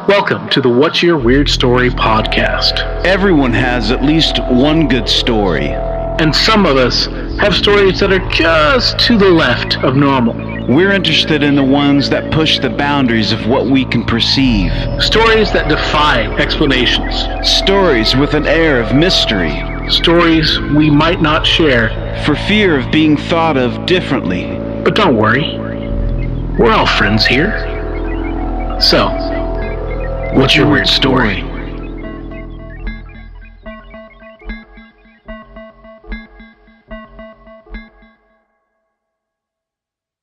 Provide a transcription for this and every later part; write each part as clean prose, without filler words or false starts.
Welcome to the What's Your Weird Story podcast. Everyone has at least one good story. And some of us have stories that are just to the left of normal. We're interested in the ones that push the boundaries of what we can perceive. Stories that defy explanations. Stories with an air of mystery. Stories we might not share for fear of being thought of differently. But don't worry, we're all friends here. So, what's your weird story?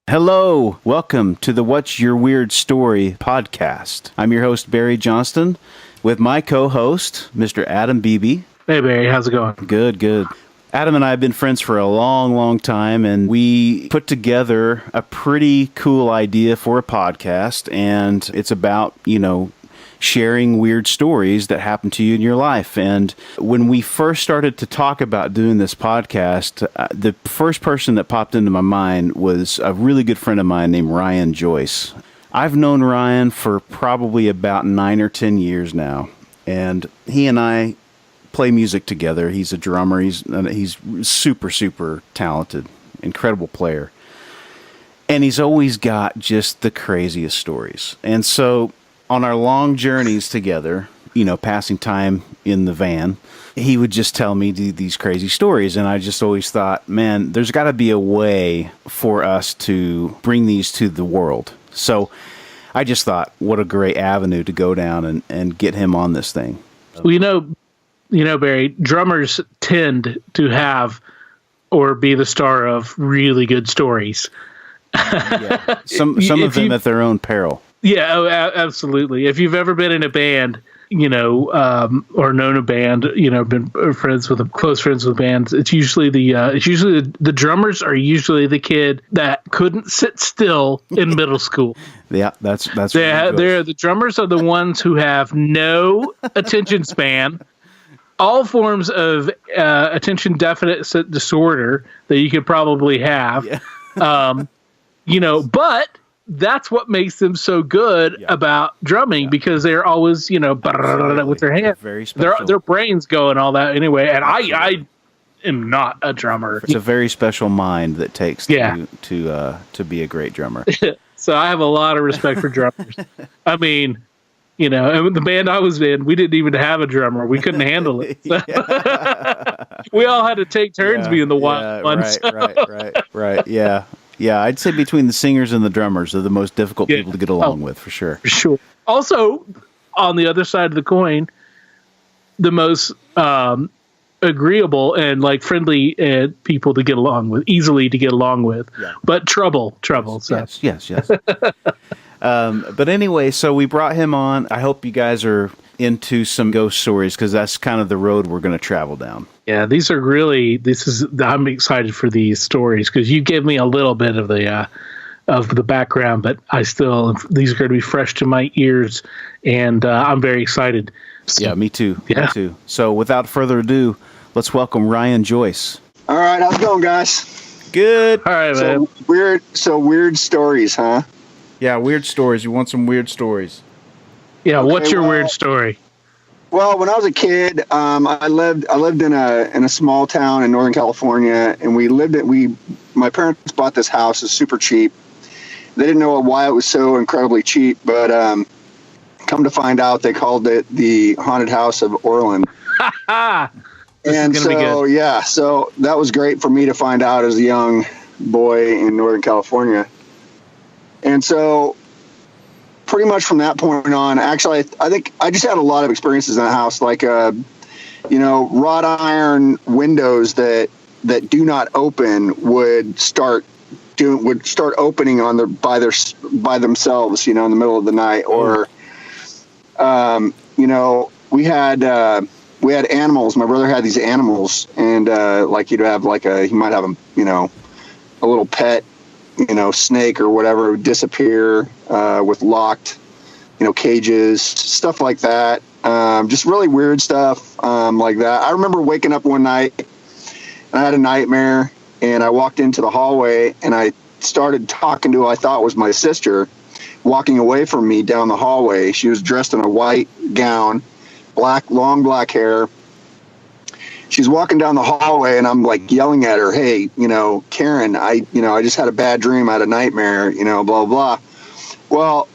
Hello, welcome to the What's Your Weird Story podcast. I'm your host, Barry Johnston, with my co-host, Mr. Adam Beebe. Hey, Barry, how's it going? Good. Adam and I have been friends for a long time, and we put together a pretty cool idea for a podcast, and it's about, sharing weird stories that happen to you in your life. And when we first started to talk about doing this podcast, the first person that popped into my mind was a really good friend of mine named Ryan Joyce. I've known Ryan for probably about 9 or 10 years now, and he and I play music together. He's a drummer. He's super talented, incredible player. And he's always got just the craziest stories. And so on our long journeys together, passing time in the van, he would just tell me these crazy stories. And I just always thought, man, there's got to be a way for us to bring these to the world. So I just thought, what a great avenue to go down and get him on this thing. Well, Barry, drummers tend to have or be the star of really good stories. Yeah. Some of them at their own peril. Yeah, absolutely. If you've ever been in a band, or known a band, been close friends with bands, it's usually the drummers are usually the kid that couldn't sit still in middle school. Yeah, that's the drummers are the ones who have no attention span, all forms of attention deficit disorder that you could probably have. Yeah. But that's what makes them so good about drumming, because they're always, with their hands. Very special. Their brains go and all that anyway. And I am not a drummer. It's a very special mind that takes to be a great drummer. So I have a lot of respect for drummers. I mean, and the band I was in, we didn't even have a drummer. We couldn't handle it. So we all had to take turns being the wild ones. Right. Yeah, I'd say between the singers and the drummers, they're the most difficult people to get along with, for sure. For sure. Also, on the other side of the coin, the most agreeable and friendly people to get along with, easily to get along with, but trouble. Yes. But anyway, so we brought him on. I hope you guys are into some ghost stories, because that's kind of the road we're going to travel down. Yeah, I'm excited for these stories, because you gave me a little bit of the background, but these are going to be fresh to my ears, and I'm very excited. So, yeah, me too. So without further ado, let's welcome Ryan Joyce. All right, how's it going, guys? Good. All right, man. Weird stories, huh? Yeah, weird stories. You want some weird stories? Yeah, okay, what's your weird story? Well, when I was a kid, I lived in a small town in Northern California, and my parents bought this house. It's super cheap. They didn't know why it was so incredibly cheap, but come to find out, they called it the Haunted House of Orland. And so that was great for me to find out as a young boy in Northern California. And so pretty much from that point on, actually, I think I just had a lot of experiences in the house, like, wrought iron windows that do not open would start opening by themselves, in the middle of the night. Or, we had animals. My brother had these animals, and you'd have he might have a little pet, snake or whatever would disappear with locked, cages, stuff like that. Just really weird stuff like that. I remember waking up one night and I had a nightmare, and I walked into the hallway and I started talking to who I thought was my sister, walking away from me down the hallway. She was dressed in a white gown, long black hair. She's walking down the hallway, and I'm like yelling at her, "Hey, Karen, I just had a bad dream. I had a nightmare, blah, blah, blah." Well,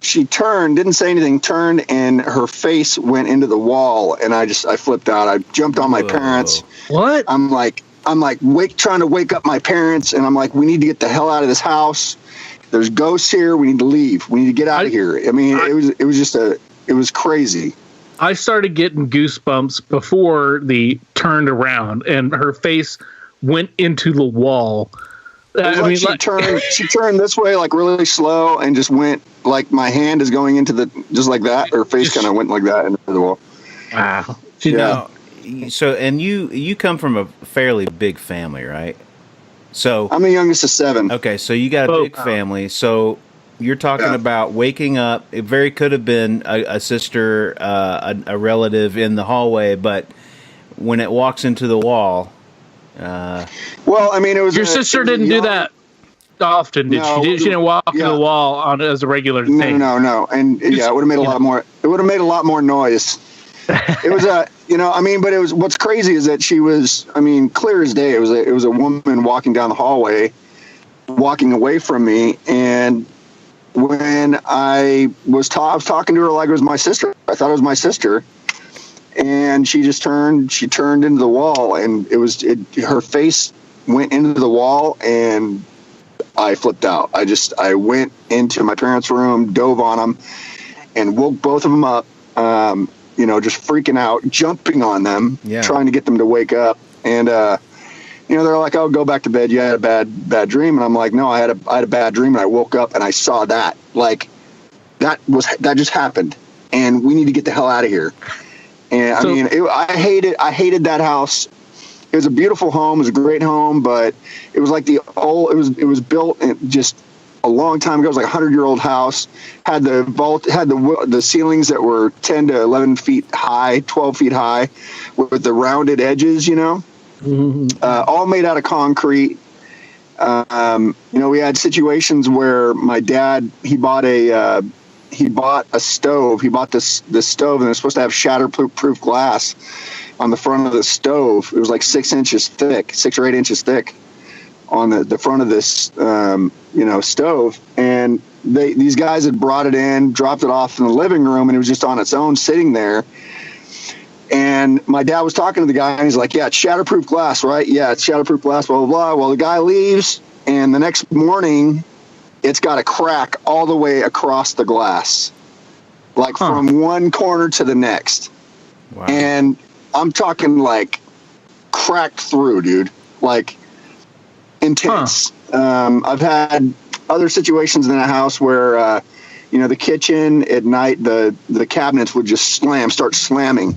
she turned, didn't say anything, turned, and her face went into the wall, and I flipped out. I jumped on my parents. What? I'm like trying to wake up my parents, and I'm like, we need to get the hell out of this house. There's ghosts here. We need to leave. We need to get out of here. I mean, it was crazy. I started getting goosebumps before the turned around, and her face went into the wall. She turned this way, like really slow, and just went like my hand is going into just like that. Her face kind of went like that into the wall. Wow. So, and you come from a fairly big family, right? So I'm the youngest of 7. Okay, so you got a big family. So you're talking about waking up. It very could have been a sister, a relative in the hallway, but when it walks into the wall. Well, I mean, it was your sister didn't do that often, did she? She didn't walk to the wall as a regular thing. No, and it would have made a lot more. It would have made a lot more noise. It was but it was, what's crazy is that she was, clear as day. It was a woman walking down the hallway, walking away from me, and when I was talking to her like it was my sister. I thought it was my sister. And she turned into the wall, and her face went into the wall, and I flipped out. I went into my parents' room, dove on them, and woke both of them up, just freaking out, jumping on them, trying to get them to wake up. And, they're like, "Oh, go back to bed. You had a bad dream." And I'm like, "No, I had a bad dream, and I woke up and I saw that. Like, that just happened, and we need to get the hell out of here." And I hated that house. It was a beautiful home. It was a great home, but it was like it was built just a long time ago. It was like a 100-year-old house. Had the vault, had the ceilings that were 10 to 11 feet high, 12 feet high, with the rounded edges. All made out of concrete. We had situations where my dad he bought a stove. He bought this stove, and it was supposed to have shatterproof glass on the front of the stove. It was like 6 or 8 inches thick on the front of this, stove. And these guys had brought it in, dropped it off in the living room, and it was just on its own sitting there. And my dad was talking to the guy, and he's like, "Yeah, it's shatterproof glass, right? Yeah, it's shatterproof glass, blah, blah, blah." Well, the guy leaves, and the next morning, it's got a crack all the way across the glass, from one corner to the next. Wow. And I'm talking like cracked through, dude, like intense. I've had other situations in a house where, the kitchen at night, the cabinets would just start slamming.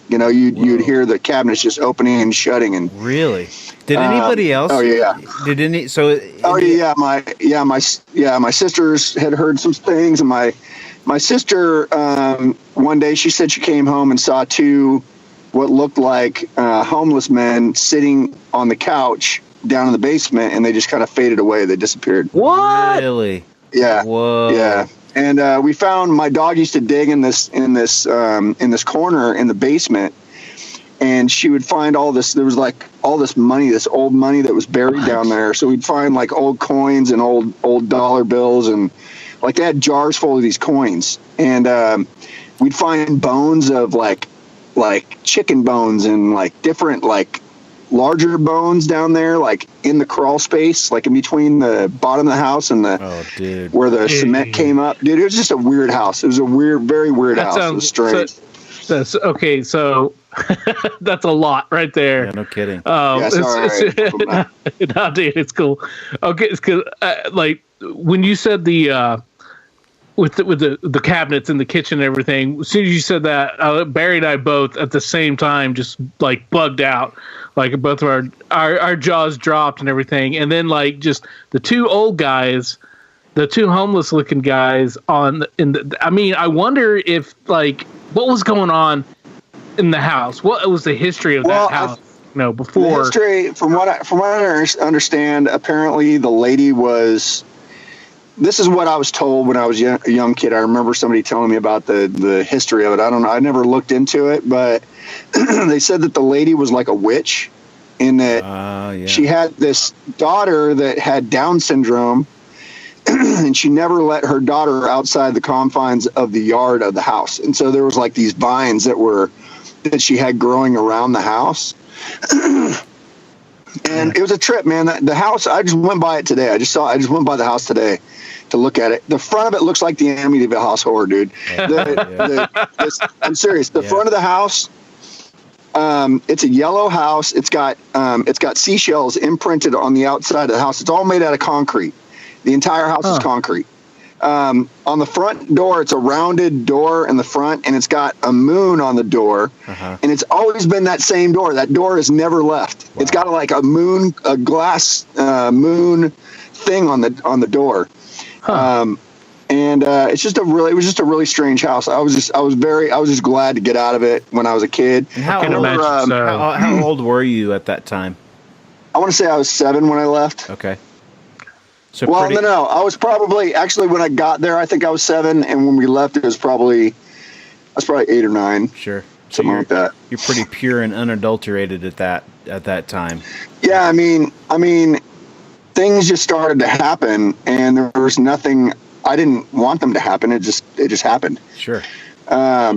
You'd hear the cabinets just opening and shutting. And really? Did anybody else? Oh yeah. Did any? So. Oh yeah. My sisters had heard some things, and my sister one day she said she came home and saw 2 what looked like homeless men sitting on the couch down in the basement, and they just kind of faded away. They disappeared. What? Really? Yeah. Whoa. Yeah. And we found my dog used to dig in this corner in the basement. And she would find all this. There was like all this money, this old money that was buried down there. So we'd find like old coins and old dollar bills, and like they had jars full of these coins. And we'd find bones of like chicken bones and like different like larger bones down there, like in the crawl space, like in between the bottom of the house and where the cement came up. Dude, it was just a weird house. It was a very weird house. It was strange. That's okay. So that's a lot right there. Yeah, no kidding. No, dude, it's cool. Okay, it's because like when you said the with the cabinets in the kitchen and everything, as soon as you said that, Barry and I both at the same time just like bugged out. Like both of our jaws dropped and everything. And then like just the 2 old guys, the 2 homeless looking guys I wonder if like what was going on in the house. What was the history of that house? Before the history, from what I understand, apparently the lady was this is what I was told when I was a young kid. I remember somebody telling me about the history of it. I don't know. I never looked into it, but they said that the lady was like a witch in that she had this daughter that had Down syndrome, and she never let her daughter outside the confines of the yard of the house. And so there was like these vines that she had growing around the house. And it was a trip, man. The house, I just went by it today. I just went by the house today to look at it. The front of it looks like the Amityville House horror, dude. I'm serious. The front of the house, it's a yellow house. It's got seashells imprinted on the outside of the house. It's all made out of concrete. The entire house is concrete. On the front door, it's a rounded door in the front, and it's got a moon on the door. And it's always been that same door. That door has never left. Wow. It's got like a glass moon thing on the door. And it was just a really strange house. I was just glad to get out of it when I was a kid. And how old were you at that time? I want to say I was 7 when I left. Okay. So no. I was probably when I got there, I think I was 7, and when we left, I was probably 8 or 9. Sure. Something like that. You're pretty pure and unadulterated at that time. Yeah, I mean, things just started to happen, and there was nothing. I didn't want them to happen. It just happened. Sure. I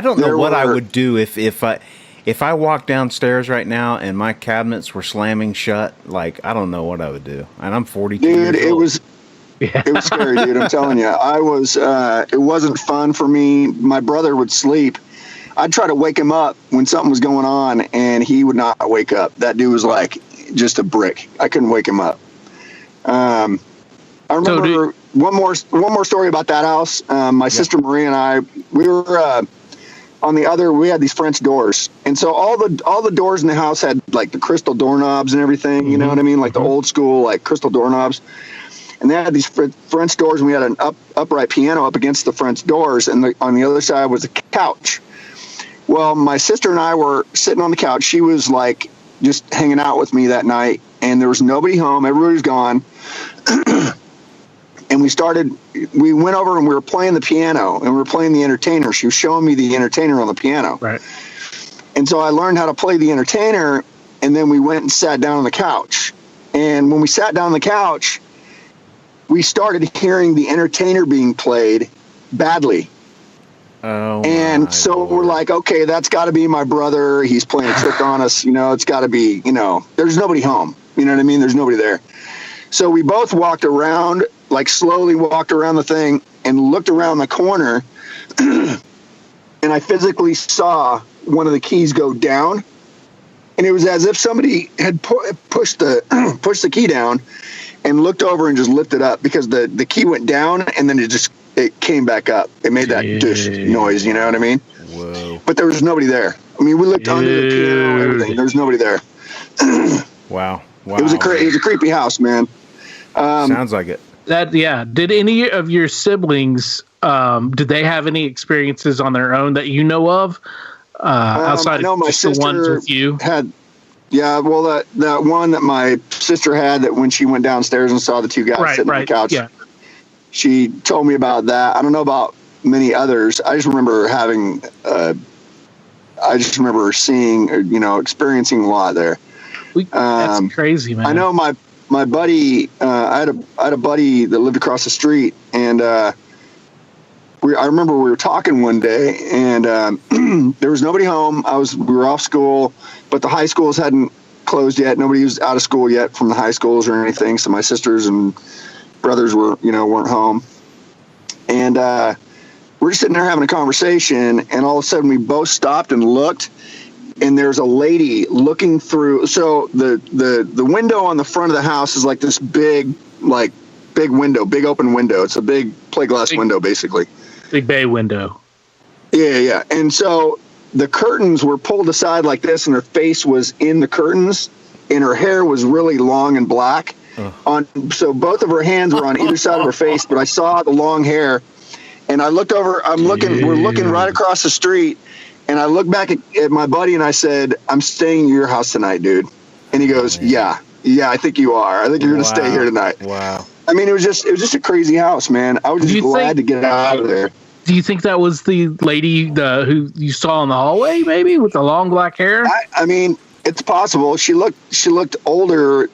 don't know what I would do if I walked downstairs right now and my cabinets were slamming shut. Like, I don't know what I would do. And I'm 42 years old. It was scary, dude. I'm telling you. It wasn't fun for me. My brother would sleep. I'd try to wake him up when something was going on, and he would not wake up. That dude was like just a brick. I couldn't wake him up. I remember one more story about that house. My sister Marie and I, we were we had these French doors, and so all the doors in the house had like the crystal doorknobs and everything. You know what I mean, like the old school like crystal doorknobs. And they had these French doors, and we had an upright piano up against the French doors, and on the other side was a couch. Well, my sister and I were sitting on the couch. She was like just hanging out with me that night, and there was nobody home. Everybody was gone. And we went over and we were playing the piano, and we were playing the entertainer. She was showing me the entertainer on the piano. Right. And so I learned how to play the entertainer, and then we went and sat down on the couch. And when we sat down on the couch, we started hearing the entertainer being played badly. Oh, and so Lord. We're like, okay, that's got to be my brother. He's playing a trick on us. It's got to be, there's nobody home. You know what I mean? There's nobody there. So we both walked around, like slowly walked around the thing and looked around the corner. And I physically saw one of the keys go down. And it was as if somebody had pushed the key down and looked over and just lifted up, because the key went down and then it came back up. It made that dish noise, you know what I mean? Whoa. But there was nobody there. I mean, we looked under the piano and everything. There was nobody there. Wow. It was a creepy house, man. Sounds like it. Did any of your siblings, did they have any experiences on their own that you know of? Outside of just the ones with you? Yeah, well, that one that my sister had, that when she went downstairs and saw the two guys sitting on the couch, she told me about that. I don't know about many others. I just remember seeing, experiencing a lot there. That's crazy, man. I know my buddy, I had a buddy that lived across the street, and I remember we were talking one day, and there was nobody home. We were off school, but the high schools hadn't closed yet. Nobody was out of school yet from the high schools or anything. So my sisters and brothers weren't home, and we're just sitting there having a conversation, and all of a sudden we both stopped and looked, and there's a lady looking through. So the window on the front of the house is like this big window, big open window. It's a big plate glass window, basically. Big bay window. Yeah. And so the curtains were pulled aside like this, and her face was in the curtains, and her hair was really long and black. So both of her hands were on either side of her face, but I saw the long hair, and I looked over. We're looking right across the street, and I looked back at my buddy, and I said, "I'm staying at your house tonight, dude." And he goes, "Yeah, I think you are. I think you're going to stay here tonight." Wow. I mean, it was just a crazy house, man. I was just glad to get out of there. Do you think that was the lady who you saw in the hallway, maybe with the long black hair? I mean, it's possible. She looked older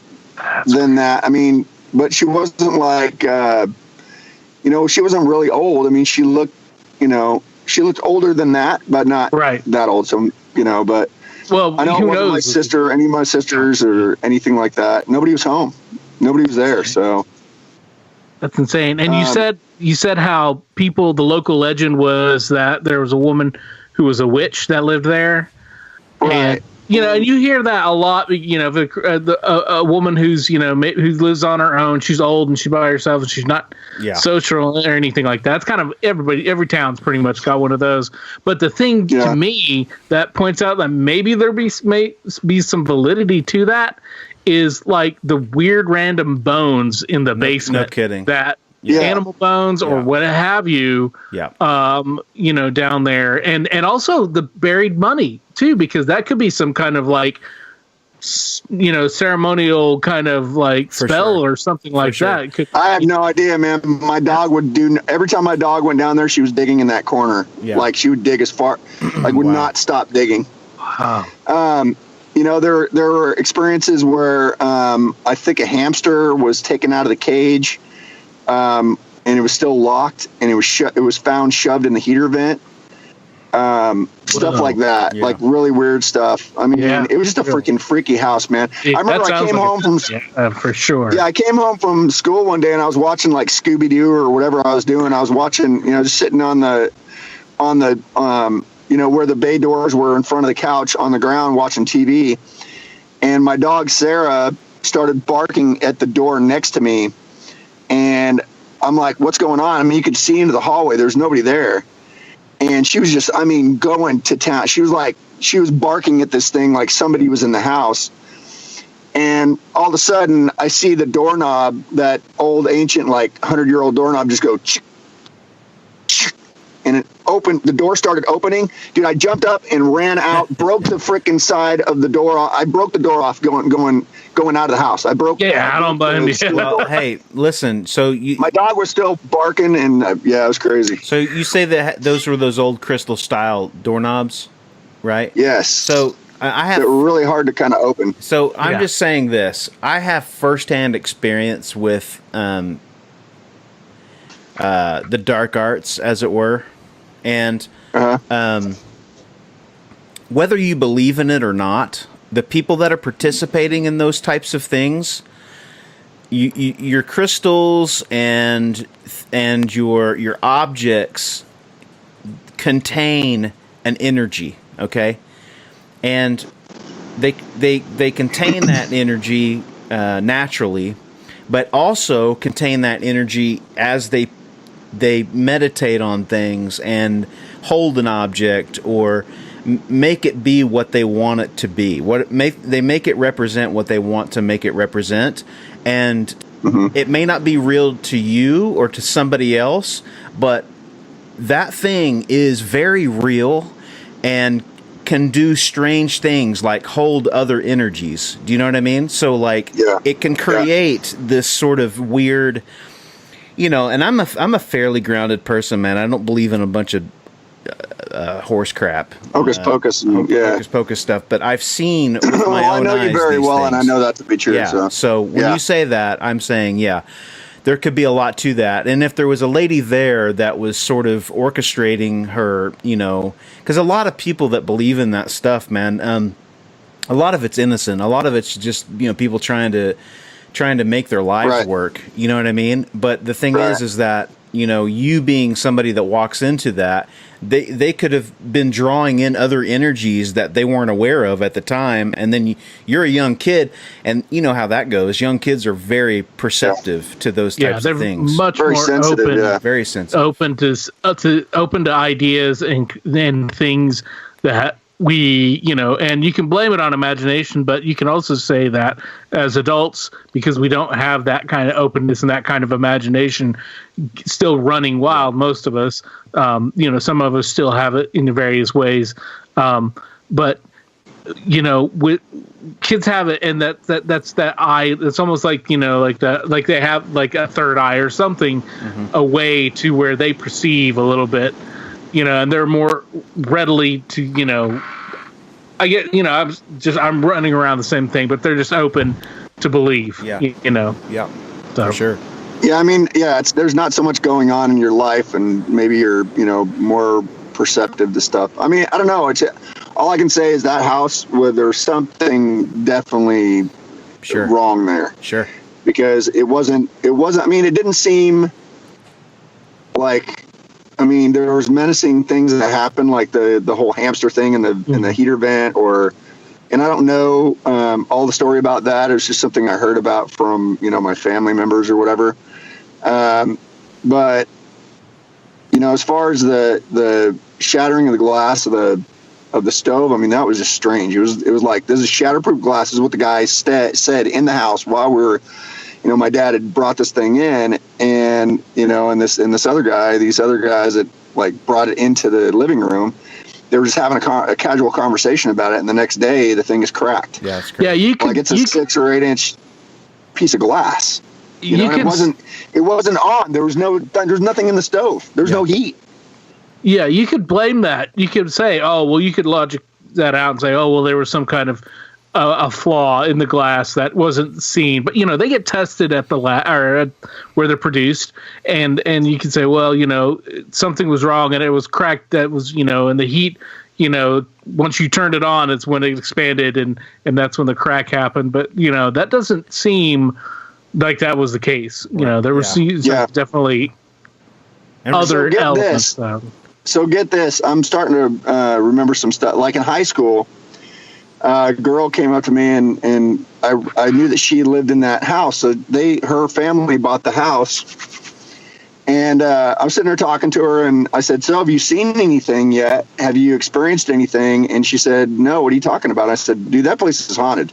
than that. I mean, but she wasn't like, she wasn't really old. I mean, she looked older than that, but not that old. So, but I know it wasn't my sister, any of my sisters or anything like that. Nobody was home. Nobody was there. So that's insane. And you said how the local legend was that there was a woman who was a witch that lived there. Right. And, and you hear that a lot, a woman who's, who lives on her own, she's old and she's by herself and she's not social or anything like that. It's kind of every town's pretty much got one of those. But the thing to me that points out that maybe there may be some validity to that is like the weird random bones in the basement. No kidding. That animal bones or what have you, down there. And also the buried money too, because that could be some kind of like, ceremonial kind of like spell or something like that. I have no idea, man. My dog every time my dog went down there, she was digging in that corner. Yeah. Like she would dig as far, like would not stop digging. Wow. There were experiences where I think a hamster was taken out of the cage, and it was still locked, and it was found shoved in the heater vent. Stuff like that, like really weird stuff. I mean, it was just a freaking freaky house, man. I remember I came home from for sure. Yeah, I came home from school one day and I was watching like Scooby Doo or whatever I was doing. I was watching, just sitting on the where the bay doors were in front of the couch on the ground watching TV. And my dog, Sarah, started barking at the door next to me. And I'm like, what's going on? I mean, you could see into the hallway. There's nobody there. And she was just, going to town. She was barking at this thing like somebody was in the house. And all of a sudden, I see the doorknob, that old ancient, like 100-year-old doorknob, just go, chick, chick, and it opened. The door started opening. Dude, I jumped up and ran out, broke the freaking side of the door off. I broke the door off going out of the house. I broke. Yeah, I don't blame you. Well, hey, listen. So my dog was still barking, and it was crazy. So you say that those were those old crystal style doorknobs, right? Yes. So I have. They're really hard to kind of open. So I'm just saying this. I have firsthand experience with the dark arts, as it were, and whether you believe in it or not, the people that are participating in those types of things, your crystals and your objects contain an energy, okay, and they contain that energy naturally, but also contain that energy as they meditate on things and hold an object or make it be what they want it to be. They make it represent what they want to make it represent, and it may not be real to you or to somebody else, but that thing is very real and can do strange things like hold other energies. Do you know what I mean? So like it can create this sort of weird, and I'm a fairly grounded person, man. I don't believe in a bunch of horse crap, hocus pocus stuff. But I've seen with my own eyes. I know you very well, and I know that to be true. Yeah. So when you say that, I'm saying there could be a lot to that. And if there was a lady there that was sort of orchestrating her, because a lot of people that believe in that stuff, man, a lot of it's innocent. A lot of it's just people trying to make their lives work. You know what I mean? But the thing is that you being somebody that walks into that, they could have been drawing in other energies that they weren't aware of at the time, and then you're a young kid, and you know how that goes. Young kids are very perceptive to those types of things. Much very more sensitive, open, very sensitive, open to ideas and things that we, and you can blame it on imagination, but you can also say that as adults, because we don't have that kind of openness and that kind of imagination still running wild, most of us, some of us still have it in various ways. But with kids have it, and that's that eye. It's almost like like they have like a third eye or something, a way to where they perceive a little bit, and they're more readily to I get I'm running around the same thing, but they're just open to believe. Yeah. Yeah. So. For sure. Yeah, I mean, there's not so much going on in your life, and maybe you're more perceptive to stuff. I mean, I don't know. All I can say is that house where there's something definitely wrong there. Sure. Because it wasn't. I mean, it didn't seem like. I mean, there was menacing things that happened, like the whole hamster thing in the heater vent, and I don't know all the story about that. It was just something I heard about from my family members or whatever. But as far as the shattering of the glass of the stove, I mean, that was just strange. It was like, this is shatterproof glass. This is what the guy said in the house while we were, my dad had brought this thing in, and and these other guys that like brought it into the living room, they were just having a casual conversation about it, and the next day the thing is cracked. Yeah, it's crazy. Yeah, you can. Like it's a 6 or 8 inch piece of glass. It wasn't on. There's nothing in the stove. There's no heat. Yeah, you could blame that. You could say, oh, well, you could logic that out and say, oh, well, there was some kind of a flaw in the glass that wasn't seen. But they get tested at the where they're produced, and you can say, well, something was wrong and it was cracked. That was and the heat. Once you turned it on, it's when it expanded, and that's when the crack happened. But that doesn't seem like that was the case. There was definitely other elements. So get this. I'm starting to remember some stuff. Like in high school, a girl came up to me, and I knew that she lived in that house. So her family bought the house. And I was sitting there talking to her, and I said, so have you seen anything yet? Have you experienced anything? And she said, no, what are you talking about? I said, dude, that place is haunted.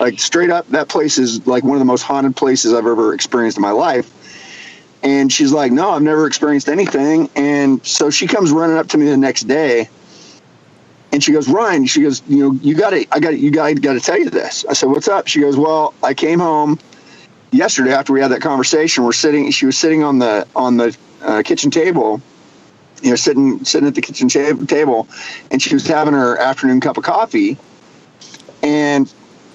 Like, straight up, that place is like one of the most haunted places I've ever experienced in my life. And she's like, no, I've never experienced anything. And so she comes running up to me the next day, and she goes, Ryan, she goes, you got to tell you this. I said, what's up? She goes, well, I came home yesterday after we had that conversation. She was sitting on the kitchen table, sitting at the kitchen table, and she was having her afternoon cup of coffee. And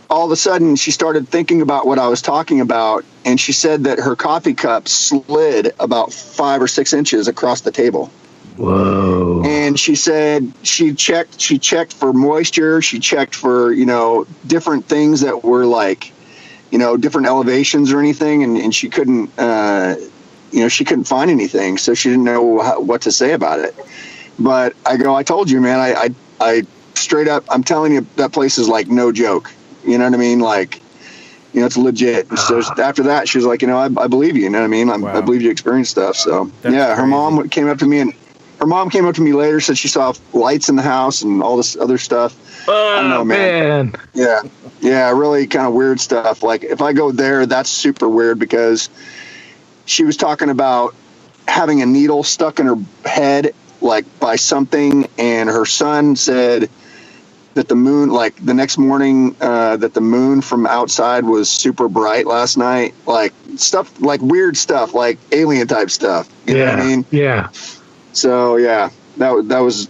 all of a sudden she started thinking about what I was talking about. And she said that her coffee cup slid about 5 or 6 inches across the table. Whoa. And she said she checked for moisture. She checked for, different things that were like, different elevations or anything. And she couldn't, she couldn't find anything. So she didn't know what to say about it. But I told you, man, I straight up, I'm telling you, that place is like no joke. You know what I mean? Like, it's legit. And so after that, she was like, I believe you. You know what I mean? I believe you experienced stuff. So That's her mom came up to me, and her mom came up to me later, said she saw lights in the house and all this other stuff. Oh, I don't know, man. Yeah, really kind of weird stuff. Like, if I go there, that's super weird, because she was talking about having a needle stuck in her head, like by something, and her son said that the moon, like the next morning, that the moon from outside was super bright last night. Like stuff, like weird stuff, like alien type stuff. You know what I mean? Yeah. So yeah, that was,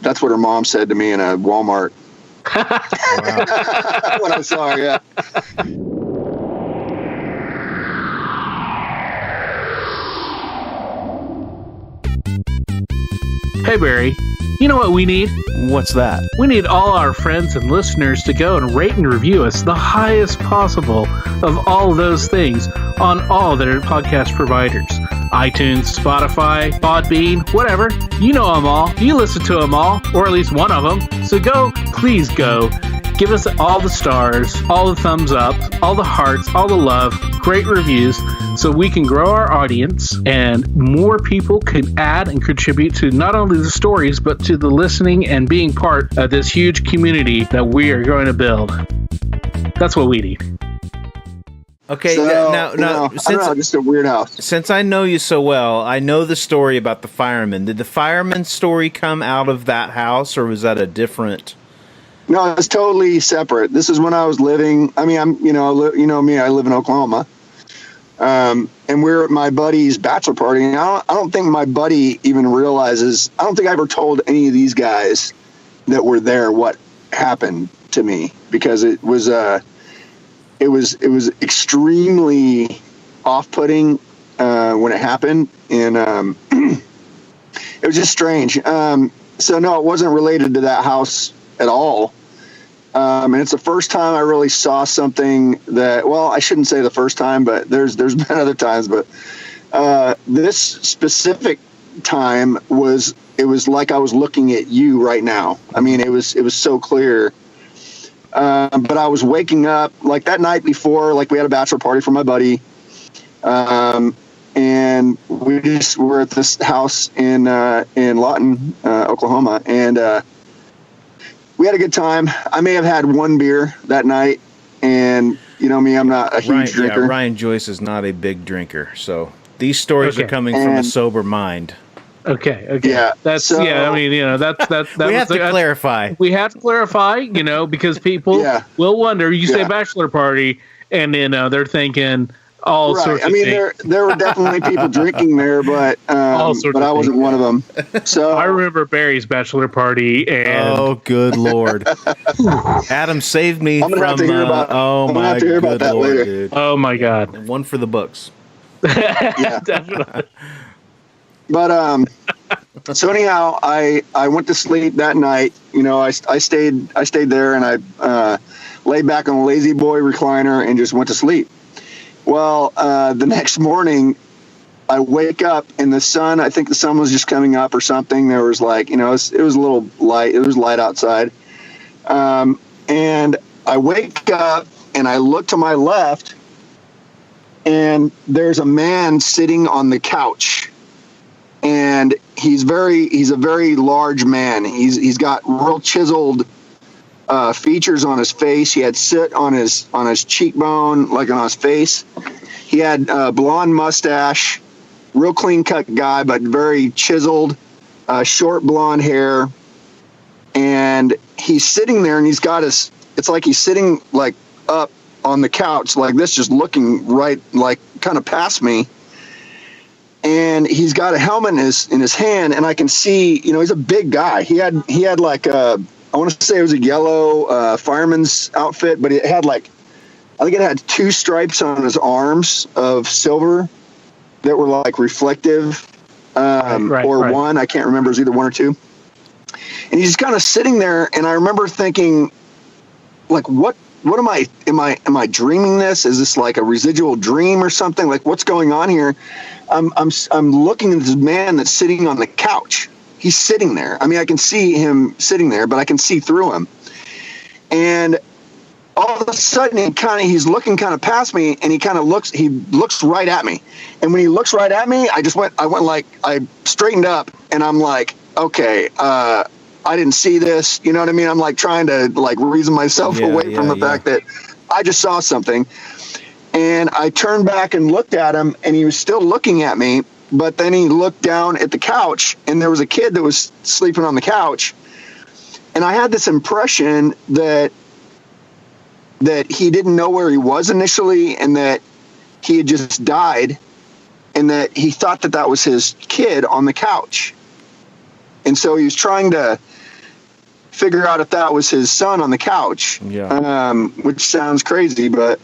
that's what her mom said to me in a Walmart. When I saw her, yeah. Hey, Barry, you know what we need? What's that? We need all our friends and listeners to go and rate and review us the highest possible of all those things on all their podcast providers. iTunes, Spotify, Podbean, whatever. You know them all. You listen to them all, or at least one of them. So please go. Give us all the stars, all the thumbs up, all the hearts, all the love, great reviews, so we can grow our audience and more people can add and contribute to not only the stories, but to the listening and being part of this huge community that we are going to build. That's what we need. Okay, so, now since just a weird house. Since I know you so well, I know the story about the fireman. Did the fireman story come out of that house, or was that a different? No, it's totally separate. This is when I was living. I mean, me. I live in Oklahoma, and we're at my buddy's bachelor party. And I don't think my buddy even realizes. I don't think I ever told any of these guys that were there what happened to me, because it was extremely off-putting when it happened, and it was just strange. So no, it wasn't related to that house at all. And it's the first time I really saw something that, well, I shouldn't say the first time, but there's been other times, but this specific time it was like I was looking at you right now. I mean, it was so clear. But I was waking up like that night before, like we had a bachelor party for my buddy. And we just were at this house in Lawton, Oklahoma, and we had a good time. I may have had one beer that night, and you know me, I'm not a huge drinker. Yeah, Ryan Joyce is not a big drinker, so these stories are coming from a sober mind. Okay. Yeah, that's so, I mean, that we have to clarify. We have to clarify, because people will wonder. You say bachelor party, and then they're thinking all sorts. I mean, there were definitely people drinking there, but I wasn't one of them. So I remember Barry's bachelor party, and oh, good Lord, Adam saved me I'm gonna from. Have to hear about, I'm gonna have to hear about that Lord, later. Dude. Oh my God, one for the books. Yeah, definitely. But so anyhow, I went to sleep that night. I stayed there, and I laid back on a lazy boy recliner and just went to sleep. Well, the next morning, I wake up and the sun. I think the sun was just coming up or something. There was like, it was a little light. It was light outside, and I wake up and I look to my left, and there's a man sitting on the couch. And he's a very large man. He's got real chiseled features on his face. He had soot on his cheekbone, like on his face. He had blonde mustache, real clean cut guy, but very chiseled, short blonde hair. And he's sitting there, and he's got it's like he's sitting like up on the couch like this, just looking right, like kind of past me. And he's got a helmet in his hand, and I can see, he's a big guy. He had like I want to say it was a yellow fireman's outfit, but it had I think it had 2 stripes on his arms of silver that were like reflective, or one. I can't remember. It was either 1 or 2. And he's just kind of sitting there, and I remember thinking, like, what am I dreaming this? Is this like a residual dream or something? Like, what's going on here? I'm looking at this man that's sitting on the couch. He's sitting there. I mean, I can see him sitting there, but I can see through him. And all of a sudden, he's looking kind of past me, and he looks right at me. And when he looks right at me, I straightened up, and I'm like, okay, I didn't see this. You know what I mean? I'm like trying to reason myself away from the fact that I just saw something. And I turned back and looked at him, and he was still looking at me. But then he looked down at the couch, and there was a kid that was sleeping on the couch. And I had this impression that he didn't know where he was initially, and that he had just died, and that he thought that was his kid on the couch. And so he was trying to figure out if that was his son on the couch, which sounds crazy, but...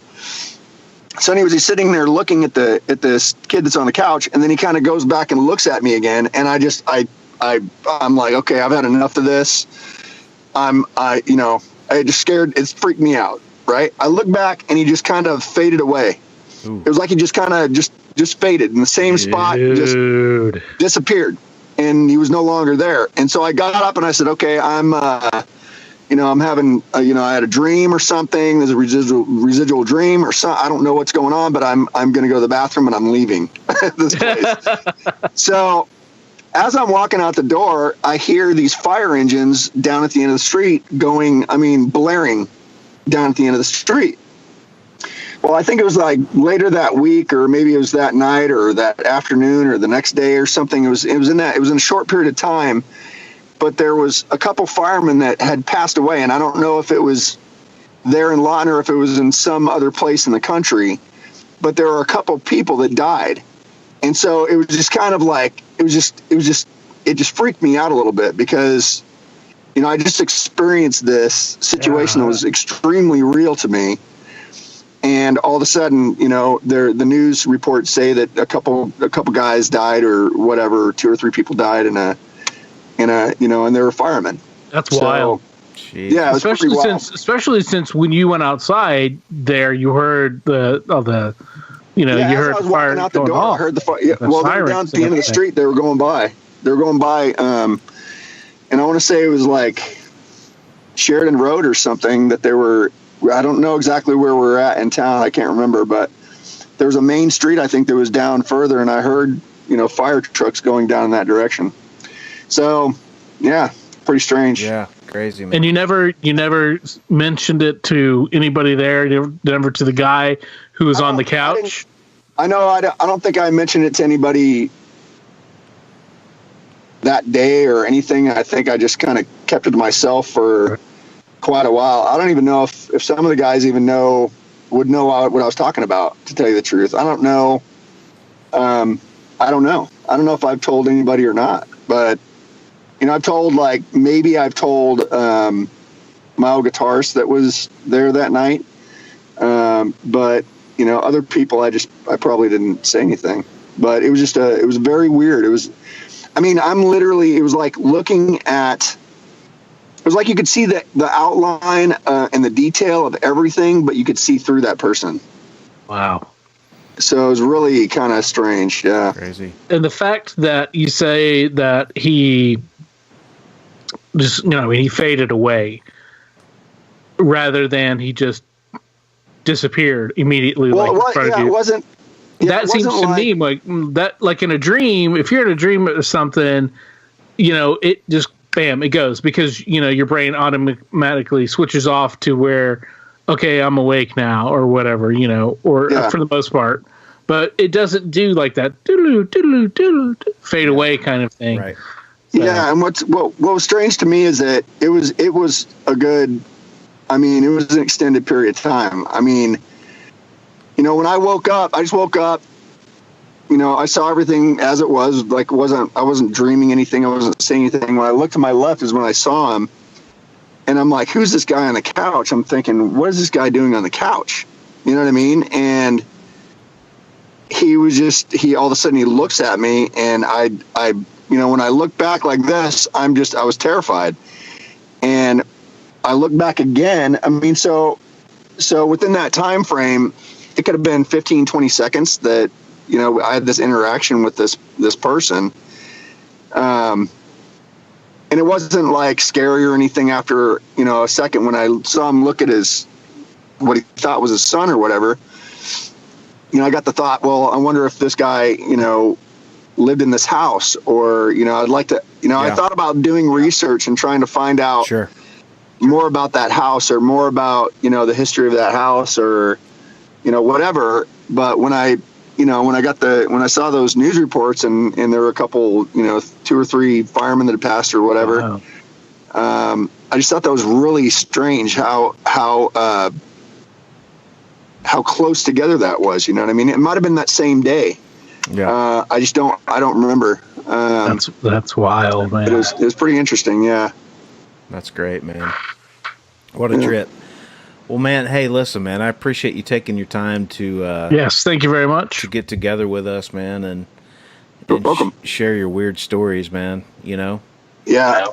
So anyways, he's sitting there looking at this kid that's on the couch, and then he kind of goes back and looks at me again, and I'm like, okay, I've had enough of this. I just scared. It's freaked me out, right? I look back, and he just kind of faded away. Ooh. It was like he just kind of just faded in the same spot, just disappeared, and he was no longer there. And so I got up and I said, okay, I'm having, I had a dream or something. There's a residual dream or something. I don't know what's going on, but I'm going to go to the bathroom and I'm leaving this place. So as I'm walking out the door, I hear these fire engines down at the end of the street blaring down at the end of the street. Well, I think it was like later that week, or maybe it was that night or that afternoon or the next day or something. It was in a short period of time. but there was a couple firemen that had passed away, and I don't know if it was there in Lawton or if it was in some other place in the country, but there were a couple people that died. And so it was just kind of like, it just freaked me out a little bit because, you know, I just experienced this situation that was extremely real to me. And all of a sudden, you know, the news reports say that a couple guys died or whatever, 2 or 3 people died in a, you know, and they were firemen. That's wild. Jeez. Yeah, especially since when you went outside there, you heard you heard I was fire walking out the going door. off. I heard the fire. Yeah, well, they were down at the end of the street. They were going by. And I want to say it was like Sheridan Road or something that they were. I don't know exactly where we're at in town. I can't remember, but there was a main street I think that was down further, and I heard, you know, fire trucks going down in that direction. So, yeah, pretty strange. Yeah, crazy, man. And you never mentioned it to anybody there, never to the guy who was on the couch? I don't think I mentioned it to anybody that day or anything. I think I just kind of kept it to myself for quite a while. I don't even know if some of the guys even would know what I was talking about, to tell you the truth. I don't know. I don't know. I don't know if I've told anybody or not, but you know, I've told my old guitarist that was there that night. But you know, other people, I probably didn't say anything, but it was it was very weird. It was like looking at, it was like you could see the outline and the detail of everything, but you could see through that person. Wow. So it was really kind of strange. Yeah. Crazy. And the fact that you say that he just, you know, he faded away rather than he just disappeared immediately. Well, like in front of you. It wasn't. Yeah, that seems to me like that, like in a dream, if you're in a dream or something, you know, it just, bam, it goes, because, you know, your brain automatically switches off to where, okay, I'm awake now or whatever, you know, or for the most part. But it doesn't do like that fade away kind of thing. Right. So. Yeah, and what was strange to me is that it was a good, I mean, it was an extended period of time. I mean, you know, when I just woke up, you know, I saw everything as it was, like I wasn't dreaming anything. I wasn't saying anything. When I looked to my left is when I saw him, and I'm like, who's this guy on the couch? I'm thinking, what is this guy doing on the couch? You know what I mean? And he all of a sudden he looks at me, and I you know, when I look back like this, I was terrified. And I look back again. I mean, so within that time frame, it could have been 15, 20 seconds that, you know, I had this interaction with this person. And it wasn't like scary or anything after, you know, a second when I saw him look at what he thought was his son or whatever. You know, I got the thought, well, I wonder if this guy, you know, lived in this house, or, you know, I'd like to, you know, I thought about doing research and trying to find out more about that house, or more about, you know, the history of that house, or, you know, whatever. But when I saw those news reports and there were a couple, you know, 2 or 3 firemen that had passed or whatever, I just thought that was really strange how close together that was. You know what I mean? It might have been that same day. Yeah. I don't remember. That's wild, man. It was pretty interesting. Yeah. That's great, man. What a trip. Well, man, hey, listen, man, I appreciate you taking your time to yes, thank you very much, to get together with us, man, and share your weird stories, man, you know? Yeah.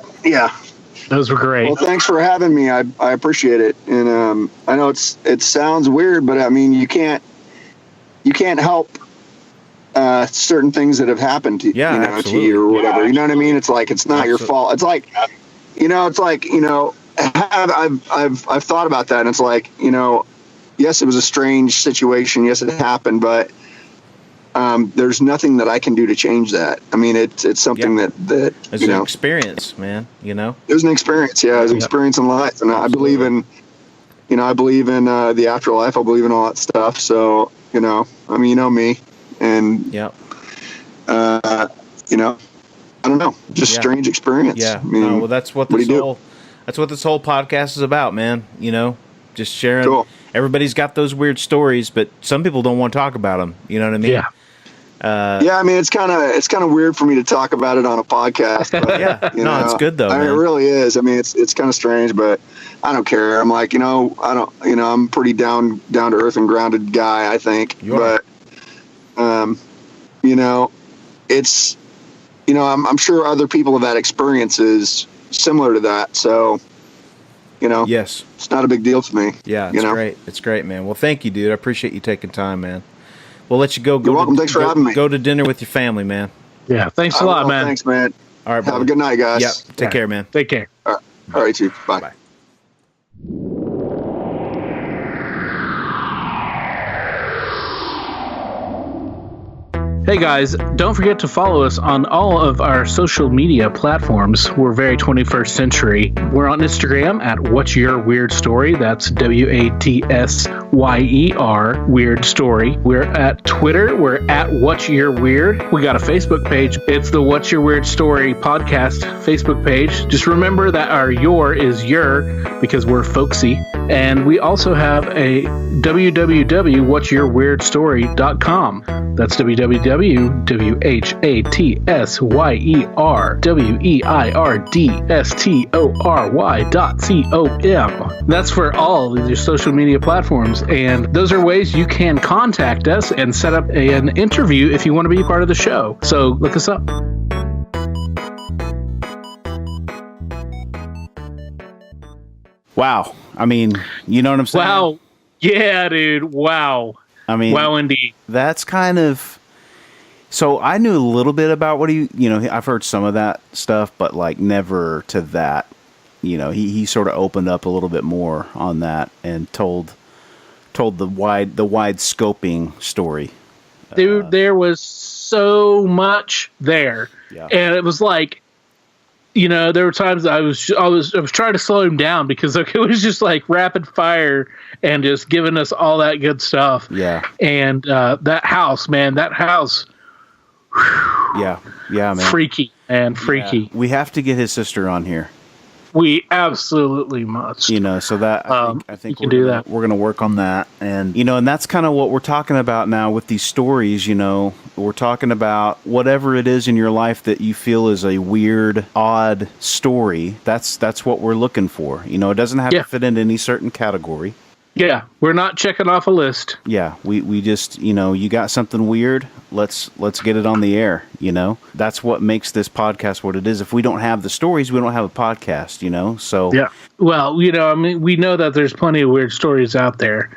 Those were great. Well, thanks for having me. I appreciate it. And I know it sounds weird, but I mean, you can't help certain things that have happened to, to you or whatever. You know what I mean? It's like, it's not your fault. It's like, you know, I've thought about that, and it's like, you know, yes, it was a strange situation. Yes, it happened, but there's nothing that I can do to change that. I mean, it's something that it's an experience, man. You know, it was an experience. Yeah, it was an experience in life, and I believe in, you know, the afterlife. I believe in all that stuff. So, you know, I mean, you know me, and you know, don't know, just strange experience. Yeah. I mean, Well, that's what this whole podcast is about, man. You know, just sharing. Cool. Everybody's got those weird stories, but some people don't want to talk about them. You know what I mean? Yeah. I mean, it's kind of weird for me to talk about it on a podcast. But, it's good though. I mean, it really is. I mean, it's kind of strange, but I don't care. I'm like, I'm a pretty down to earth and grounded guy, I think. But, it's, I'm sure other people have had experiences similar to that. So, yes, it's not a big deal to me. Yeah, it's great. It's great, man. Well, thank you, dude. I appreciate you taking time, man. We'll let you go. You're welcome. Thanks for having me. Go to dinner with your family, man. Yeah, thanks a lot, man. Thanks, man. All right, have a good night, guys. Yep. Take care, man. Take care. All right, too. Bye. Bye. Hey guys, don't forget to follow us on all of our social media platforms. We're very 21st century. We're on Instagram at What's Your Weird Story. That's WATSYER Weird Story. We're at Twitter. We're at What's Your Weird. We got a Facebook page. It's the What's Your Weird Story podcast Facebook page. Just remember that our your is your because we're folksy. And we also have a www.whatsyourweirdstory.com. That's www.whatsyourweirdstory.com. That's for all of your social media platforms. And those are ways you can contact us and set up an interview if you want to be a part of the show. So look us up. Wow. I mean, you know what I'm saying? Wow. Yeah, dude. Wow. I mean, wow, indeed. That's kind of. So I knew a little bit about what I've heard some of that stuff, but like never to that. He sort of opened up a little bit more on that and told the wide scoping story. Dude, there was so much there. Yeah. And it was like, there were times I was trying to slow him down because it was just like rapid fire and just giving us all that good stuff. Yeah. And that house. Yeah, man. Freaky, man. Freaky. Yeah. We have to get his sister on here. We absolutely must. So that I think we can do that. We're going to work on that, and and that's kind of what we're talking about now with these stories. We're talking about whatever it is in your life that you feel is a weird, odd story. That's what we're looking for. It doesn't have to fit into any certain category. Yeah, we're not checking off a list. Yeah, we just, you got something weird, let's get it on the air, That's what makes this podcast what it is. If we don't have the stories, we don't have a podcast, so. Yeah, well, we know that there's plenty of weird stories out there.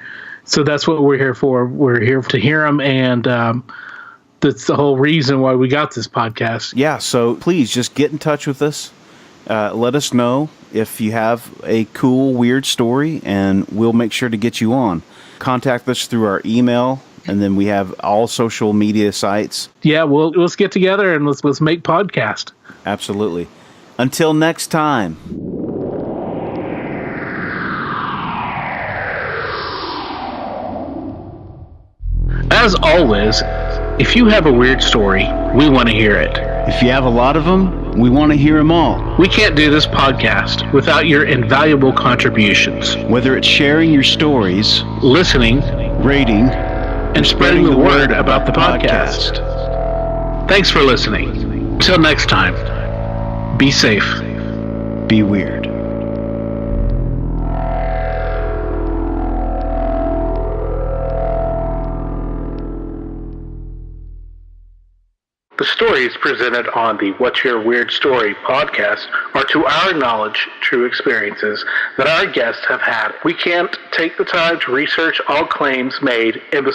So that's what we're here for. We're here to hear them, and that's the whole reason why we got this podcast. Yeah, so please just get in touch with us. Let us know if you have a cool, weird story, and we'll make sure to get you on. Contact us through our email, and then we have all social media sites. Yeah, let's get together and let's make podcast. Absolutely. Until next time. As always, if you have a weird story, we want to hear it. If you have a lot of them, we want to hear them all. We can't do this podcast without your invaluable contributions. Whether it's sharing your stories, listening, rating, and spreading the word about the podcast. Thanks for listening. Until next time, be safe. Be weird. The stories presented on the What's Your Weird Story podcast are, to our knowledge, true experiences that our guests have had. We can't take the time to research all claims made in the